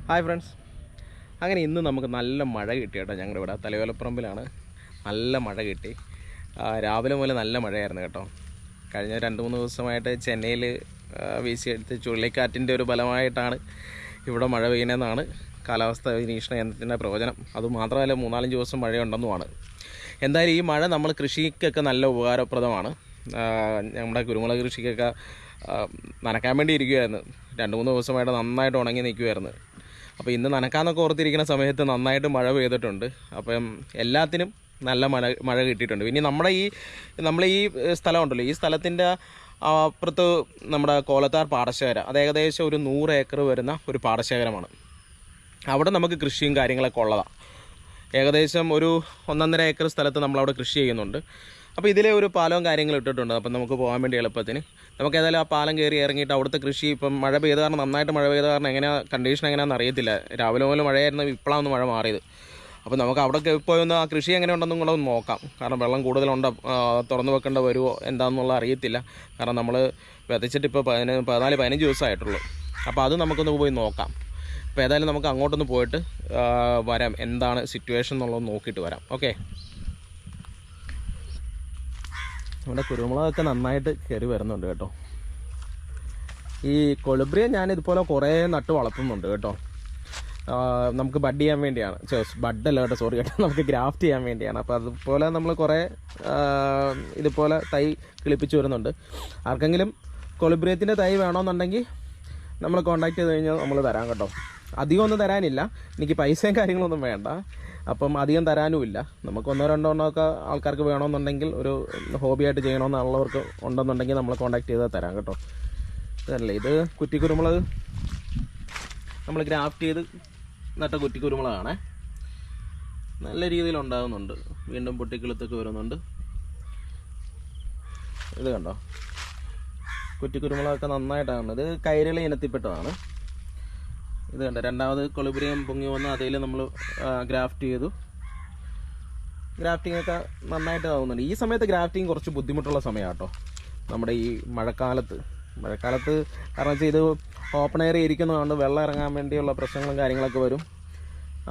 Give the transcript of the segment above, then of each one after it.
Hi friends, അങ്ങനെ ഇന്ന് നമുക്ക് നല്ല മഴ കിട്ടി കേട്ടോ. ഞങ്ങളുടെ ഇവിടെ തലയോലപ്പറമ്പിലാണ് നല്ല മഴ കിട്ടി. രാവിലെ മുതൽ നല്ല മഴയായിരുന്നു കേട്ടോ. കഴിഞ്ഞ 2-3 ദിവസമായിട്ട് ചെന്നൈയിൽ വീശിയെടുത്ത് ചുഴലിക്കാറ്റിൻ്റെ ഒരു ഫലമായിട്ടാണ് ഇവിടെ മഴ പെയ്യുന്നതെന്നാണ് കാലാവസ്ഥ നിരീക്ഷണ കേന്ദ്രത്തിൻ്റെ പ്രവചനം. അതുമാത്രമല്ല 3-4 ദിവസം മഴയുണ്ടെന്നുമാണ്. എന്തായാലും ഈ മഴ നമ്മൾ കൃഷിക്കൊക്കെ നല്ല ഉപകാരപ്രദമാണ്. നമ്മുടെ കുരുമുളക് കൃഷിക്കൊക്കെ നനയ്ക്കാൻ വേണ്ടി ഇരിക്കുമായിരുന്നു. 2-3 ദിവസമായിട്ട് നന്നായിട്ട് ഉണങ്ങി നിൽക്കുമായിരുന്നു. അപ്പോൾ ഇന്ന് നനക്കാന്നൊക്കെ ഓർത്തിരിക്കുന്ന സമയത്ത് നന്നായിട്ട് മഴ പെയ്തിട്ടുണ്ട്. അപ്പം എല്ലാത്തിനും നല്ല മഴ കിട്ടിയിട്ടുണ്ട്. പിന്നെ നമ്മൾ ഈ സ്ഥലമുണ്ടല്ലോ, ഈ സ്ഥലത്തിൻ്റെ അപ്പുറത്ത് നമ്മുടെ കോലത്താർ പാടശേഖരം, അത് ഏകദേശം ഒരു 100 ഏക്കർ വരുന്ന ഒരു പാടശേഖരമാണ്. അവിടെ നമുക്ക് കൃഷിയും കാര്യങ്ങളൊക്കെ ഉള്ളതാണ്. ഏകദേശം ഒരു 1.5 ഏക്കർ സ്ഥലത്ത് നമ്മളവിടെ കൃഷി ചെയ്യുന്നുണ്ട്. അപ്പോൾ ഇതിലെ ഒരു പാലവും കാര്യങ്ങളും ഇട്ടിട്ടുണ്ട്. അപ്പം നമുക്ക് പോകാൻ വേണ്ടി എളുപ്പത്തിന് നമുക്ക് ഏതായാലും ആ പാലം കയറി ഇറങ്ങിയിട്ട് അവിടുത്തെ കൃഷി ഇപ്പം മഴ പെയ്ത കാരണം, നന്നായിട്ട് മഴ പെയ്ത കാരണം കണ്ടീഷൻ എങ്ങനെയാണെന്ന് അറിയത്തില്ല. രാവിലെ മുതൽ മഴയായിരുന്നു, ഇപ്പോഴാണ് മഴ മാറിയത്. അപ്പോൾ നമുക്ക് അവിടെ പോയി ഒന്ന് ആ കൃഷി എങ്ങനെ ഉണ്ടെന്നും കൂടെ ഒന്ന് നോക്കാം. കാരണം വെള്ളം കൂടുതലുണ്ടോ, തുറന്നു വെക്കേണ്ട വരുമോ എന്താണെന്നുള്ള അറിയത്തില്ല. കാരണം നമ്മൾ വിതച്ചിട്ട് ഇപ്പോൾ 14-15 ദിവസമായിട്ടുള്ളൂ. അപ്പോൾ അത് നമുക്കൊന്ന് പോയി നോക്കാം. അപ്പോൾ ഏതായാലും നമുക്ക് അങ്ങോട്ടൊന്ന് പോയിട്ട് വരാം, എന്താണ് സിറ്റുവേഷൻ എന്നുള്ളത് നോക്കിയിട്ട് വരാം. ഓക്കെ, നമ്മുടെ കുരുമുളകൊക്കെ നന്നായിട്ട് കയറി വരുന്നുണ്ട് കേട്ടോ. ഈ കൊളുബ്രിയെ ഞാൻ ഇതുപോലെ കുറേ നട്ട് വളർത്തുന്നുണ്ട് കേട്ടോ. നമുക്ക് ബഡ് ചെയ്യാൻ വേണ്ടിയാണ്, ബഡല്ല കേട്ടോ, സോറി കേട്ടോ, നമുക്ക് ഗ്രാഫ്റ്റ് ചെയ്യാൻ വേണ്ടിയാണ്. അപ്പോൾ അതുപോലെ നമ്മൾ കുറേ ഇതുപോലെ തൈ കിളിപ്പിച്ച് വരുന്നുണ്ട്. ആർക്കെങ്കിലും കൊളുബ്രിയത്തിൻ്റെ തൈ വേണമെന്നുണ്ടെങ്കിൽ നമ്മൾ കോൺടാക്ട് ചെയ്ത് കഴിഞ്ഞാൽ നമ്മൾ തരാം കേട്ടോ. അധികം ഒന്നും തരാനില്ല, എനിക്ക് പൈസയും കാര്യങ്ങളൊന്നും വേണ്ട. അപ്പം അധികം തരാനുമില്ല. നമുക്ക് 1-2 ഒക്കെ ആൾക്കാർക്ക് വേണമെന്നുണ്ടെങ്കിൽ, ഒരു ഹോബിയായിട്ട് ചെയ്യണമെന്നുള്ളവർക്ക് ഉണ്ടെന്നുണ്ടെങ്കിൽ നമ്മൾ കോൺടാക്ട് ചെയ്താൽ തരാം കേട്ടോ. ഇതല്ലേ, ഇത് കുറ്റിക്കുരുമുളക് നമ്മൾ ഗ്രാഫ്റ്റ് ചെയ്ത് നട്ട കുറ്റിക്കുരുമുളകാണ്. നല്ല രീതിയിൽ ഉണ്ടാകുന്നുണ്ട്, വീണ്ടും പൊട്ടിക്കിളുത്തൊക്കെ വരുന്നുണ്ട്. ഇത് കണ്ടോ, കുറ്റിക്കുരുമുളകൊക്കെ നന്നായിട്ടാകുന്നത്. ഇത് കൈരളി ഇനത്തിൽപ്പെട്ടതാണ്. ഇത് കണ്ട, രണ്ടാമത് കൊളുബ്രിയം പൊങ്ങി വന്ന് അതിൽ നമ്മൾ ഗ്രാഫ്റ്റ് ചെയ്തു. ഗ്രാഫ്റ്റിംഗ് ഒക്കെ നന്നായിട്ട് ആവുന്നുണ്ട്. ഈ സമയത്ത് ഗ്രാഫ്റ്റിംഗ് കുറച്ച് ബുദ്ധിമുട്ടുള്ള സമയമാണ് കേട്ടോ, നമ്മുടെ ഈ മഴക്കാലത്ത്. കാരണം വെച്ചാൽ ഇത് ഓപ്പൺ എയർ ഇരിക്കുന്നതുകൊണ്ട് വെള്ളം ഇറങ്ങാൻ വേണ്ടിയുള്ള പ്രശ്നങ്ങളും കാര്യങ്ങളൊക്കെ വരും.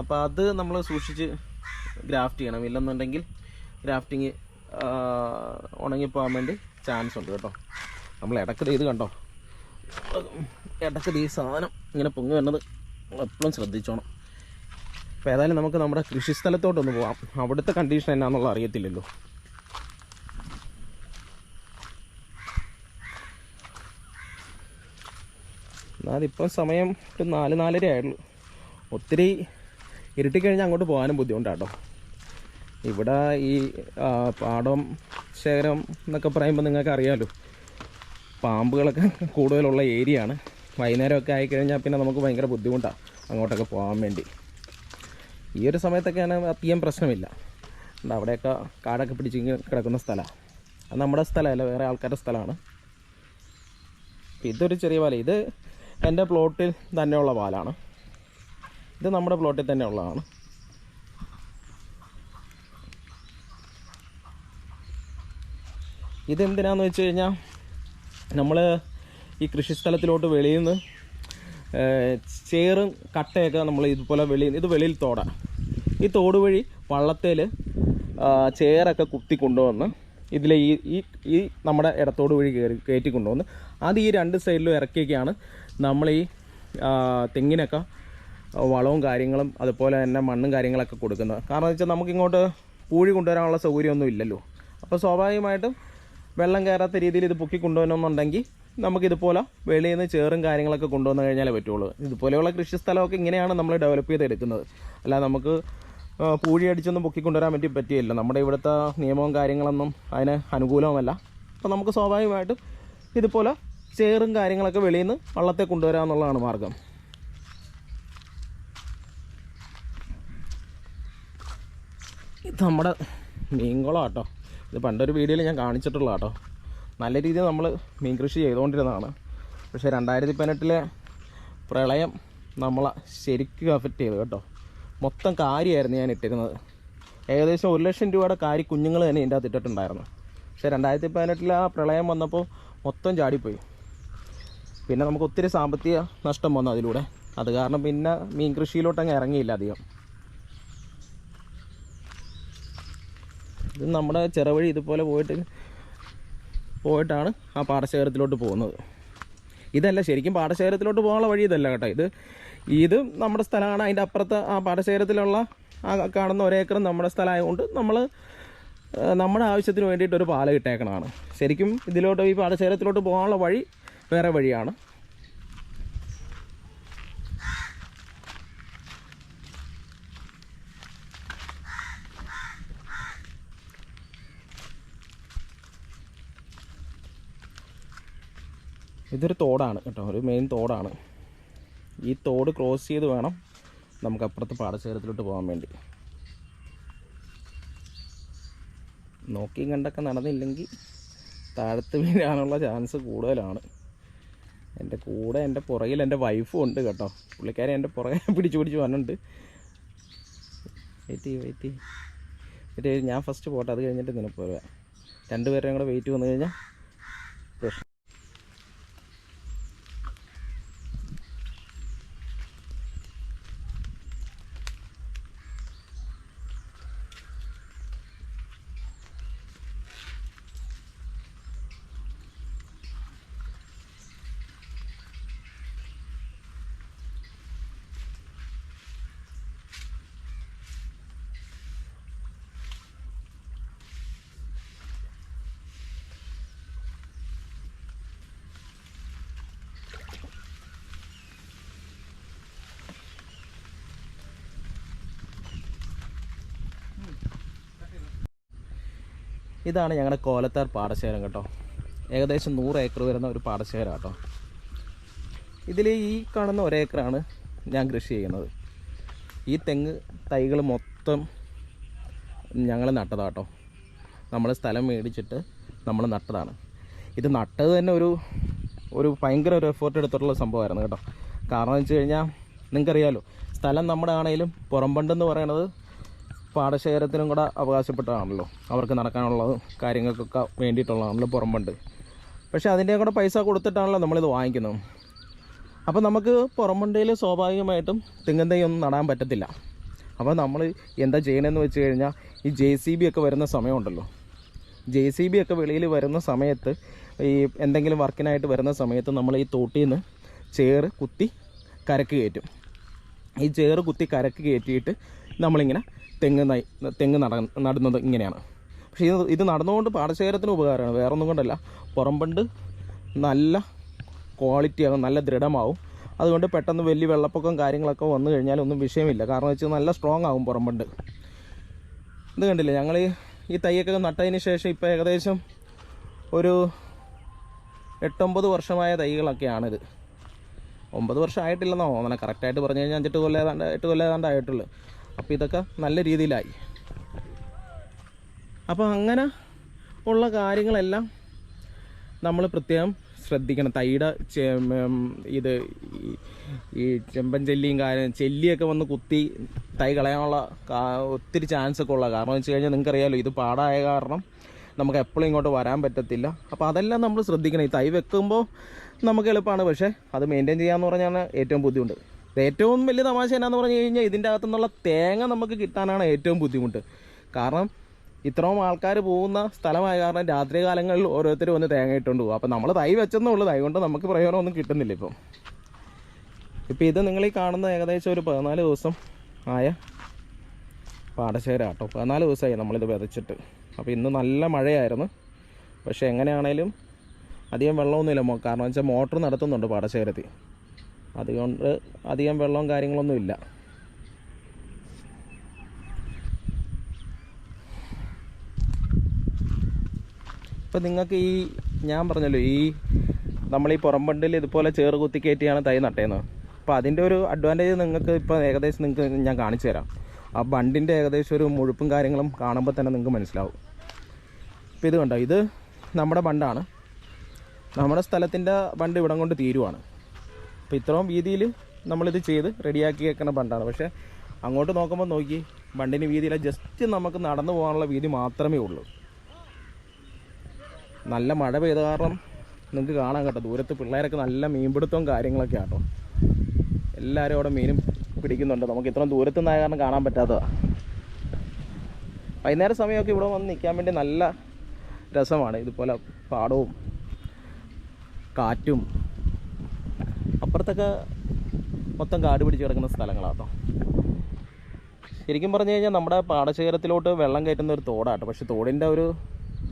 അപ്പോൾ അത് നമ്മൾ സൂക്ഷിച്ച് ഗ്രാഫ്റ്റ് ചെയ്യണം. ഇല്ലെന്നുണ്ടെങ്കിൽ ഗ്രാഫ്റ്റിങ് ഉണങ്ങിപ്പോകാൻ വേണ്ടി ചാൻസ് ഉണ്ട് കേട്ടോ. നമ്മൾ ഇടയ്ക്ക് ഇത് കണ്ടോ, ഇടയ്ക്ക് ഈ സാധനം ഇങ്ങനെ പൊങ്ങി വരുന്നത് എപ്പോഴും ശ്രദ്ധിച്ചോണം. അപ്പോൾ ഏതായാലും നമുക്ക് നമ്മുടെ കൃഷിസ്ഥലത്തോട്ടൊന്ന് പോകാം. അവിടുത്തെ കണ്ടീഷൻ എന്നാണെന്നുള്ള അറിയത്തില്ലല്ലോ. എന്നാലിപ്പം സമയം ഒരു 4-4:30 ആയുള്ളൂ. ഒത്തിരി ഇരുട്ടിക്കഴിഞ്ഞാൽ അങ്ങോട്ട് പോകാനും ബുദ്ധിമുട്ടാട്ടോ. ഇവിടെ ഈ പാടം ശേഖരം എന്നൊക്കെ പറയുമ്പോൾ നിങ്ങൾക്ക് അറിയാമല്ലോ, പാമ്പുകളൊക്കെ കൂടുതലുള്ള ഏരിയ ആണ്. വൈകുന്നേരമൊക്കെ ആയിക്കഴിഞ്ഞാൽ പിന്നെ നമുക്ക് ഭയങ്കര ബുദ്ധിമുട്ടാണ് അങ്ങോട്ടൊക്കെ പോകാൻ വേണ്ടി. ഈ ഒരു സമയത്തൊക്കെയാണ് അധികം പ്രശ്നമില്ല. അവിടെയൊക്കെ കാടൊക്കെ പിടിച്ച് കിടക്കുന്ന സ്ഥലമാണ്. അത് നമ്മുടെ സ്ഥലമല്ല, വേറെ ആൾക്കാരുടെ സ്ഥലമാണ്. ഇതൊരു ചെറിയ പാലം. ഇത് എൻ്റെ പ്ലോട്ടിൽ തന്നെയുള്ള പാലാണ്. ഇത് നമ്മുടെ പ്ലോട്ടിൽ തന്നെ ഉള്ളതാണ്. ഇതെന്തിനാന്ന് വെച്ച് കഴിഞ്ഞാൽ, നമ്മൾ ഈ കൃഷിസ്ഥലത്തിലോട്ട് വെളിയിൽ നിന്ന് ചേറും കട്ടയൊക്കെ നമ്മൾ ഇതുപോലെ ഇത് വെളിയിൽ തോടാണ്. ഈ തോട് വഴി വള്ളത്തേൽ ചേറൊക്കെ കുത്തി കൊണ്ടുവന്ന് ഇതിലെ ഈ നമ്മുടെ ഇടത്തോട് വഴി കയറ്റി കൊണ്ടുവന്ന് അത് ഈ 2 സൈഡിലും ഇറക്കിയൊക്കെയാണ് നമ്മൾ ഈ തെങ്ങിനൊക്കെ വളവും കാര്യങ്ങളും അതുപോലെ തന്നെ മണ്ണും കാര്യങ്ങളൊക്കെ കൊടുക്കുന്നത്. കാരണം വെച്ചാൽ നമുക്കിങ്ങോട്ട് പൂഴി കൊണ്ടുവരാനുള്ള സൗകര്യമൊന്നും ഇല്ലല്ലോ. അപ്പോൾ സ്വാഭാവികമായിട്ടും വെള്ളം കയറാത്ത രീതിയിൽ ഇത് പൊക്കി കൊണ്ടുവരണമെന്നുണ്ടെങ്കിൽ നമുക്കിതുപോലെ വെളിയിൽ നിന്ന് ചേറും കാര്യങ്ങളൊക്കെ കൊണ്ടുവന്നു കഴിഞ്ഞാലേ പറ്റുള്ളൂ. ഇതുപോലെയുള്ള കൃഷിസ്ഥലമൊക്കെ ഇങ്ങനെയാണ് നമ്മൾ ഡെവലപ്പ് ചെയ്തെടുക്കുന്നത്. അല്ല നമുക്ക് പൂഴി അടിച്ചൊന്നും പൊക്കിക്കൊണ്ടുവരാൻ പറ്റിയില്ല. നമ്മുടെ ഇവിടുത്തെ നിയമവും കാര്യങ്ങളൊന്നും അതിന് അനുകൂലവുമല്ല. അപ്പോൾ നമുക്ക് സ്വാഭാവികമായിട്ടും ഇതുപോലെ ചേറും കാര്യങ്ങളൊക്കെ വെളിയിൽ നിന്ന് വള്ളത്തെ കൊണ്ടുവരാമെന്നുള്ളതാണ് മാർഗം. ഇത് നമ്മുടെ മീൻകുളം കേട്ടോ. ഇത് പണ്ടൊരു വീഡിയോയിൽ ഞാൻ കാണിച്ചിട്ടുള്ള കേട്ടോ. നല്ല രീതിയിൽ നമ്മൾ മീൻ കൃഷി ചെയ്തുകൊണ്ടിരുന്നതാണ്. പക്ഷേ 2018 പ്രളയം നമ്മളെ ശരിക്കും അഫക്റ്റ് ചെയ്തു കേട്ടോ. മൊത്തം കാരിയായിരുന്നു ഞാൻ ഇട്ടിരുന്നത്. ഏകദേശം 1 ലക്ഷം രൂപയുടെ കാരി കുഞ്ഞുങ്ങൾ തന്നെ ഇതിൻ്റെ അകത്ത് ഇട്ടിട്ടുണ്ടായിരുന്നു. പക്ഷേ 2018 ആ പ്രളയം വന്നപ്പോൾ മൊത്തം ചാടിപ്പോയി. പിന്നെ നമുക്ക് ഒത്തിരി സാമ്പത്തിക നഷ്ടം വന്നു അതിലൂടെ. അത് കാരണം പിന്നെ മീൻ കൃഷിയിലോട്ടങ്ങ് ഇറങ്ങിയില്ല അധികം. ഇത് നമ്മുടെ ചെറുവഴി ഇതുപോലെ പോയിട്ടാണ് ആ പാടശേഖരത്തിലോട്ട് പോകുന്നത്. ഇതല്ല ശരിക്കും പാടശേഖരത്തിലോട്ട് പോകാനുള്ള വഴി ഇതല്ല കേട്ടോ. ഇത് നമ്മുടെ സ്ഥലമാണ്. അതിൻ്റെ അപ്പുറത്ത് ആ പാടശേഖരത്തിലുള്ള ആ കാണുന്ന ഒരേക്കറും നമ്മുടെ സ്ഥലമായതുകൊണ്ട് നമ്മുടെ ആവശ്യത്തിന് വേണ്ടിയിട്ടൊരു പാല ഇട്ടേക്കണതാണ്. ശരിക്കും ഈ പാടശേഖരത്തിലോട്ട് പോകാനുള്ള വഴി വേറെ വഴിയാണ്. ഇതൊരു തോടാണ് കേട്ടോ, ഒരു മെയിൻ തോടാണ്. ഈ തോട് ക്രോസ് ചെയ്ത് വേണം നമുക്ക് അപ്പുറത്ത് പാടശേഖരത്തിലോട്ട് പോകാൻ വേണ്ടി. നോക്കിയും കണ്ടൊക്കെ നടന്നില്ലെങ്കിൽ താഴത്ത് വീഴാനുള്ള ചാൻസ് കൂടുതലാണ്. എൻ്റെ പുറകിൽ എൻ്റെ വൈഫും ഉണ്ട് കേട്ടോ. പുള്ളിക്കാരെ എൻ്റെ പുറകെ പിടിച്ച് വന്നിട്ടുണ്ട്. വെയിറ്റ് ഞാൻ ഫസ്റ്റ് പോട്ടെ, അത് കഴിഞ്ഞിട്ട് നിനക്ക് പോരുക. രണ്ടുപേരെയും കൂടെ വെയിറ്റ് വന്നു കഴിഞ്ഞാൽ പ്രശ്നം. ഇതാണ് ഞങ്ങളുടെ കോലത്താർ പാടശേഖരം കേട്ടോ. ഏകദേശം 100 ഏക്കർ വരുന്ന ഒരു പാടശേഖരം കേട്ടോ. ഇതിൽ ഈ കാണുന്ന ഒരേക്കറാണ് ഞാൻ കൃഷി ചെയ്യുന്നത്. ഈ തെങ്ങ് തൈകൾ മൊത്തം ഞങ്ങൾ നട്ടതാട്ടോ. നമ്മൾ സ്ഥലം മേടിച്ചിട്ട് നമ്മൾ നട്ടതാണ്. ഇത് നട്ടത് തന്നെ ഒരു ഭയങ്കര ഒരു എഫേർട്ട് എടുത്തിട്ടുള്ള സംഭവമായിരുന്നു കേട്ടോ. കാരണം എന്ന് വെച്ച് കഴിഞ്ഞാൽ നിങ്ങൾക്കറിയാമല്ലോ, സ്ഥലം നമ്മുടെ ആണെങ്കിലും പുറംബണ്ടെന്ന് പറയണത് പാടശേഖരത്തിനും കൂടെ അവകാശപ്പെട്ടതാണല്ലോ. അവർക്ക് നടക്കാനുള്ളതും കാര്യങ്ങൾക്കൊക്കെ വേണ്ടിയിട്ടുള്ളതാണല്ലോ പുറംബണ്ട്. പക്ഷേ അതിൻ്റെയും കൂടെ പൈസ കൊടുത്തിട്ടാണല്ലോ നമ്മളിത് വാങ്ങിക്കുന്നത്. അപ്പോൾ നമുക്ക് പുറംബണ്ടയിൽ സ്വാഭാവികമായിട്ടും തെങ്ങിൻ തൈ ഒന്നും നടാൻ പറ്റത്തില്ല. അപ്പോൾ നമ്മൾ എന്താ ചെയ്യണമെന്ന് വെച്ച് കഴിഞ്ഞാൽ ഈ JCB ഒക്കെ വരുന്ന സമയമുണ്ടല്ലോ, JCB ഒക്കെ വെളിയിൽ വരുന്ന സമയത്ത്, ഈ എന്തെങ്കിലും വർക്കിനായിട്ട് വരുന്ന സമയത്ത് നമ്മൾ ഈ തോട്ടിൽ നിന്ന് ചേറ് കുത്തി കരക്ക് കയറ്റും. ഈ ചേറ് കുത്തി കരക്ക് കയറ്റിയിട്ട് നമ്മളിങ്ങനെ തെങ്ങ് നടുന്നത് ഇങ്ങനെയാണ്. പക്ഷേ ഇത് നടന്നുകൊണ്ട് പാടശേഖരത്തിന് ഉപകാരമാണ്, വേറൊന്നും കൊണ്ടല്ല. പുറംബണ്ട് നല്ല ക്വാളിറ്റിയാകും, നല്ല ദൃഢമാവും. അതുകൊണ്ട് പെട്ടെന്ന് വലിയ വെള്ളപ്പൊക്കം കാര്യങ്ങളൊക്കെ വന്നു കഴിഞ്ഞാൽ ഒന്നും വിഷയമില്ല. കാരണം വെച്ചാൽ നല്ല സ്ട്രോങ് ആകും പുറംബണ്ട്. ഇത് കണ്ടില്ലേ, ഞങ്ങൾ ഈ തൈയൊക്കെ നട്ടതിന് ശേഷം ഇപ്പോൾ ഏകദേശം ഒരു 8-9 വർഷമായ തൈകളൊക്കെയാണിത്. 9 വർഷം ആയിട്ടില്ലെന്നോ അങ്ങനെ കറക്റ്റായിട്ട് പറഞ്ഞു കഴിഞ്ഞാൽ 8 കൊല്ലം ഏതാണ്ട് ആയിട്ടുള്ളൂ. അപ്പോൾ ഇതൊക്കെ നല്ല രീതിയിലായി. അപ്പോൾ അങ്ങനെ ഉള്ള കാര്യങ്ങളെല്ലാം നമ്മൾ പ്രത്യേകം ശ്രദ്ധിക്കണം. തൈയുടെ ഈ ചെമ്പൻ ചെല്ലിയൊക്കെ വന്ന് കുത്തി തൈ കളയാനുള്ള ഒത്തിരി ചാൻസ് ഒക്കെ ഉള്ള. കാരണം എന്ന് വെച്ച് കഴിഞ്ഞാൽ നിങ്ങൾക്കറിയാമല്ലോ, ഇത് പാടായ കാരണം നമുക്ക് എപ്പോഴും ഇങ്ങോട്ട് വരാൻ പറ്റത്തില്ല. അപ്പോൾ അതെല്ലാം നമ്മൾ ശ്രദ്ധിക്കണം. ഈ തൈ വെക്കുമ്പോൾ നമുക്ക് എളുപ്പമാണ്, പക്ഷേ അത് മെയിൻറ്റെയിൻ ചെയ്യാമെന്ന് പറഞ്ഞാൽ ഏറ്റവും ബുദ്ധിമുട്ട്. ഏറ്റവും വലിയ തമാശ എന്നാന്ന് പറഞ്ഞു കഴിഞ്ഞാൽ ഇതിൻ്റെ അകത്തുനിന്നുള്ള തേങ്ങ നമുക്ക് കിട്ടാനാണ് ഏറ്റവും ബുദ്ധിമുട്ട്. കാരണം ഇത്രയും ആൾക്കാർ പോകുന്ന സ്ഥലമായ കാരണം രാത്രി കാലങ്ങളിൽ ഓരോരുത്തർ വന്ന് തേങ്ങ ഇട്ടുകൊണ്ട് പോകും. അപ്പോൾ നമ്മൾ തൈ വെച്ചെന്നേ ഉള്ളൂ, തൈ കൊണ്ട് നമുക്ക് പ്രയോജനമൊന്നും കിട്ടുന്നില്ല. ഇപ്പോൾ ഇത് നിങ്ങൾ ഈ കാണുന്ന ഏകദേശം ഒരു 14 ദിവസം ആയ പാടശേഖരം കേട്ടോ. 14 ദിവസമായി നമ്മളിത് വിതച്ചിട്ട്. അപ്പോൾ ഇന്ന് നല്ല മഴയായിരുന്നു. പക്ഷേ എങ്ങനെയാണേലും അധികം വെള്ളമൊന്നുമില്ല. കാരണം വെച്ചാൽ മോട്ടർ നടത്തുന്നുണ്ട് പാടശേഖരത്തിൽ, അതുകൊണ്ട് അധികം വെള്ളവും കാര്യങ്ങളൊന്നുമില്ല. ഇപ്പം നിങ്ങൾക്ക് ഞാൻ പറഞ്ഞല്ലോ, നമ്മൾ ഈ പുറംബണ്ടിൽ ഇതുപോലെ ചേറ് കുത്തി കയറ്റിയാണ് തൈ നട്ടേന്ന്. അപ്പോൾ അതിൻ്റെ ഒരു അഡ്വാൻറ്റേജ് നിങ്ങൾക്ക് ഇപ്പോൾ ഏകദേശം നിങ്ങൾക്ക് ഞാൻ കാണിച്ചു തരാം. ആ ബണ്ടിൻ്റെ ഏകദേശം ഒരു മുഴുപ്പും കാര്യങ്ങളും കാണുമ്പോൾ തന്നെ നിങ്ങൾക്ക് മനസ്സിലാവും. ഇപ്പോൾ ഇത് കണ്ടോ, ഇത് നമ്മുടെ ബണ്ടാണ്. നമ്മുടെ സ്ഥലത്തിൻ്റെ ബണ്ട് ഇവിടം കൊണ്ട് തീരുവാണ്. അപ്പോൾ ഇത്രയും വീതിയിൽ നമ്മളിത് ചെയ്ത് റെഡിയാക്കി വെക്കുന്ന ബണ്ടാണ്. പക്ഷേ അങ്ങോട്ട് നോക്കുമ്പോൾ നോക്കി, ബണ്ടിന് വീതിയില്ല, ജസ്റ്റ് നമുക്ക് നടന്നു പോകാനുള്ള വീതി മാത്രമേ ഉള്ളൂ. നല്ല മഴ പെയ്ത കാരണം നിങ്ങൾക്ക് കാണാൻ കേട്ടോ, ദൂരത്ത് പിള്ളേരൊക്കെ നല്ല മീൻപിടുത്തവും കാര്യങ്ങളൊക്കെ ആട്ടോ. എല്ലാവരും അവിടെ മീനും പിടിക്കുന്നുണ്ട്. നമുക്ക് ഇത്രയും ദൂരത്തു നിന്നായ കാരണം കാണാൻ പറ്റാത്തതാണ്. വൈകുന്നേര സമയമൊക്കെ ഇവിടെ വന്ന് നിൽക്കാൻ വേണ്ടി നല്ല രസമാണ്. ഇതുപോലെ പാടവും കാറ്റും. അപ്പുറത്തൊക്കെ മൊത്തം കാട് പിടിച്ച് കിടക്കുന്ന സ്ഥലങ്ങളാണ് കേട്ടോ. ശരിക്കും പറഞ്ഞു കഴിഞ്ഞാൽ നമ്മുടെ പാടശേഖരത്തിലോട്ട് വെള്ളം കയറ്റുന്ന ഒരു തോടാട്ടോ. പക്ഷെ തോടിൻ്റെ ഒരു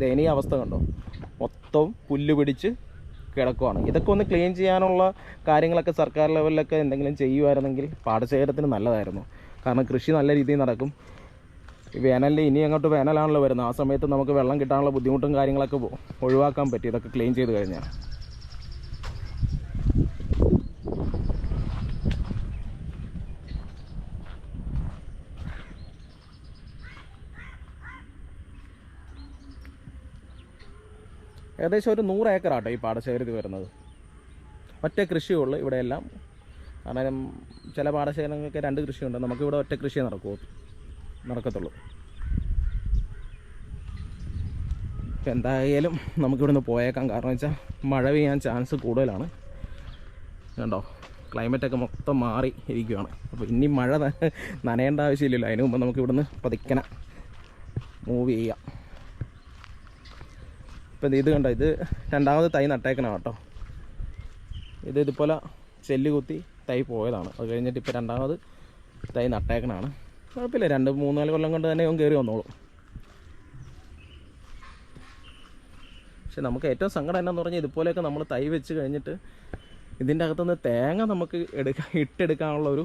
ദയനീയ അവസ്ഥ കണ്ടോ, മൊത്തം പുല്ല് പിടിച്ച് കിടക്കുവാണ്. ഇതൊക്കെ ഒന്ന് ക്ലീൻ ചെയ്യാനുള്ള കാര്യങ്ങളൊക്കെ സർക്കാർ ലെവലിലൊക്കെ എന്തെങ്കിലും ചെയ്യുമായിരുന്നെങ്കിൽ പാടശേഖരത്തിന് നല്ലതായിരുന്നു. കാരണം കൃഷി നല്ല രീതിയിൽ നടക്കും. ഈ വേനലിൽ ഇനി അങ്ങോട്ട് വേനലാണല്ലോ വരുന്നത്. ആ സമയത്ത് നമുക്ക് വെള്ളം കിട്ടാനുള്ള ബുദ്ധിമുട്ടും കാര്യങ്ങളൊക്കെ ഒഴിവാക്കാൻ പറ്റും ഇതൊക്കെ ക്ലീൻ ചെയ്ത് കഴിഞ്ഞാൽ. ഏകദേശം ഒരു 100 ഏക്കറാട്ടോ ഈ പാടശേഖരത്തിൽ വരുന്നത്. ഒറ്റ കൃഷിയുള്ളൂ ഇവിടെയെല്ലാം. കാരണം ചില പാടശേഖരങ്ങൾക്ക് 2 കൃഷിയുണ്ട്. നമുക്കിവിടെ ഒറ്റ കൃഷിയെ നടക്കത്തുള്ളൂ. എന്തായാലും നമുക്കിവിടുന്ന് പോയേക്കാം. കാരണം വെച്ചാൽ മഴ പെയ്യാൻ ചാൻസ് കൂടുതലാണ്. കണ്ടോ, ക്ലൈമറ്റൊക്കെ മൊത്തം മാറി ഇരിക്കുകയാണ്. അപ്പോൾ ഇനി മഴ നനയേണ്ട ആവശ്യമില്ലല്ലോ. അതിന് മുമ്പ് നമുക്കിവിടുന്ന് പതുക്കനെ മൂവ് ചെയ്യാം. ഇപ്പം ഇത് കണ്ടോ, ഇത് 2ാമത് തൈ നട്ടേക്കണം കേട്ടോ. ഇതുപോലെ ചെല്ല് കുത്തി തൈ പോയതാണ്. അത് കഴിഞ്ഞിട്ട് ഇപ്പോൾ 2ാമത് തൈ നട്ടേക്കണമാണ്. കുഴപ്പമില്ല, 2-3-4 കൊല്ലം കൊണ്ട് തന്നെ അവൻ കയറി വന്നോളും. പക്ഷെ നമുക്ക് ഏറ്റവും സങ്കടം എന്നാന്ന് പറഞ്ഞാൽ ഇതുപോലെയൊക്കെ നമ്മൾ തൈ വെച്ച് കഴിഞ്ഞിട്ട് ഇതിൻ്റെ അകത്തുനിന്ന് തേങ്ങ നമുക്ക് ഇട്ടെടുക്കാനുള്ള ഒരു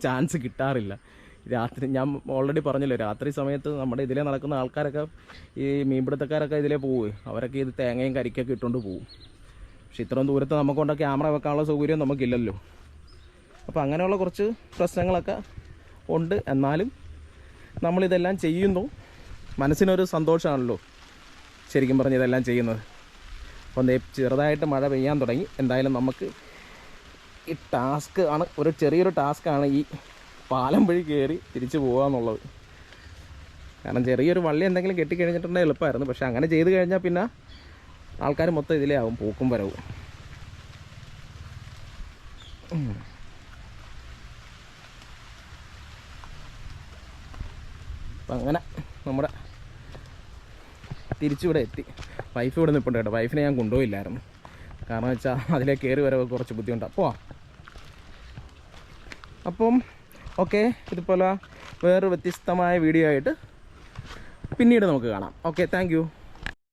ചാൻസ് കിട്ടാറില്ല. രാത്രി ഞാൻ ഓൾറെഡി പറഞ്ഞല്ലോ, രാത്രി സമയത്ത് നമ്മുടെ ഇതിലെ നടക്കുന്ന ആൾക്കാരൊക്കെ, ഈ മീൻപിടുത്തക്കാരൊക്കെ ഇതിലേ പോവുകയും അവരൊക്കെ ഇത് തേങ്ങയും കരിക്കൊക്കെ ഇട്ടുകൊണ്ട് പോകും. പക്ഷെ ഇത്രയും ദൂരത്ത് നമുക്കൊണ്ട് ക്യാമറ വെക്കാനുള്ള സൗകര്യം നമുക്കില്ലല്ലോ. അപ്പോൾ അങ്ങനെയുള്ള കുറച്ച് പ്രശ്നങ്ങളൊക്കെ ഉണ്ട്. എന്നാലും നമ്മളിതെല്ലാം ചെയ്യുന്നു. മനസ്സിനൊരു സന്തോഷമാണല്ലോ ശരിക്കും പറഞ്ഞ് ഇതെല്ലാം ചെയ്യുന്നത്. അപ്പം ചെറുതായിട്ട് മഴ പെയ്യാൻ തുടങ്ങി. എന്തായാലും നമുക്ക് ഈ ടാസ്ക് ആണ്, ഒരു ചെറിയൊരു ടാസ്ക്കാണ് ഈ പാലം വഴി കയറി തിരിച്ചു പോകുക എന്നുള്ളത്. കാരണം ചെറിയൊരു വള്ളി എന്തെങ്കിലും കെട്ടിക്കഴിഞ്ഞിട്ടുണ്ടെങ്കിൽ എളുപ്പമായിരുന്നു. പക്ഷെ അങ്ങനെ ചെയ്ത് കഴിഞ്ഞാൽ പിന്നെ ആൾക്കാർ മൊത്തം ഇതിലേ ആവും, പോക്കും വരവും. അപ്പം അങ്ങനെ നമ്മുടെ തിരിച്ചിവിടെ എത്തി. വൈഫ് ഇവിടെ നിൽപ്പുണ്ട് കേട്ടോ. വൈഫിനെ ഞാൻ കൊണ്ടുപോയില്ലായിരുന്നു. കാരണം വെച്ചാൽ അതിലേ കയറി വരവ് കുറച്ച് ബുദ്ധിമുട്ടാണ്. പോവാം. അപ്പം ഓക്കെ, ഇതുപോലെ വേറൊരു വ്യത്യസ്തമായ വീഡിയോ ആയിട്ട് പിന്നീട് നമുക്ക് കാണാം. Okay, thank you.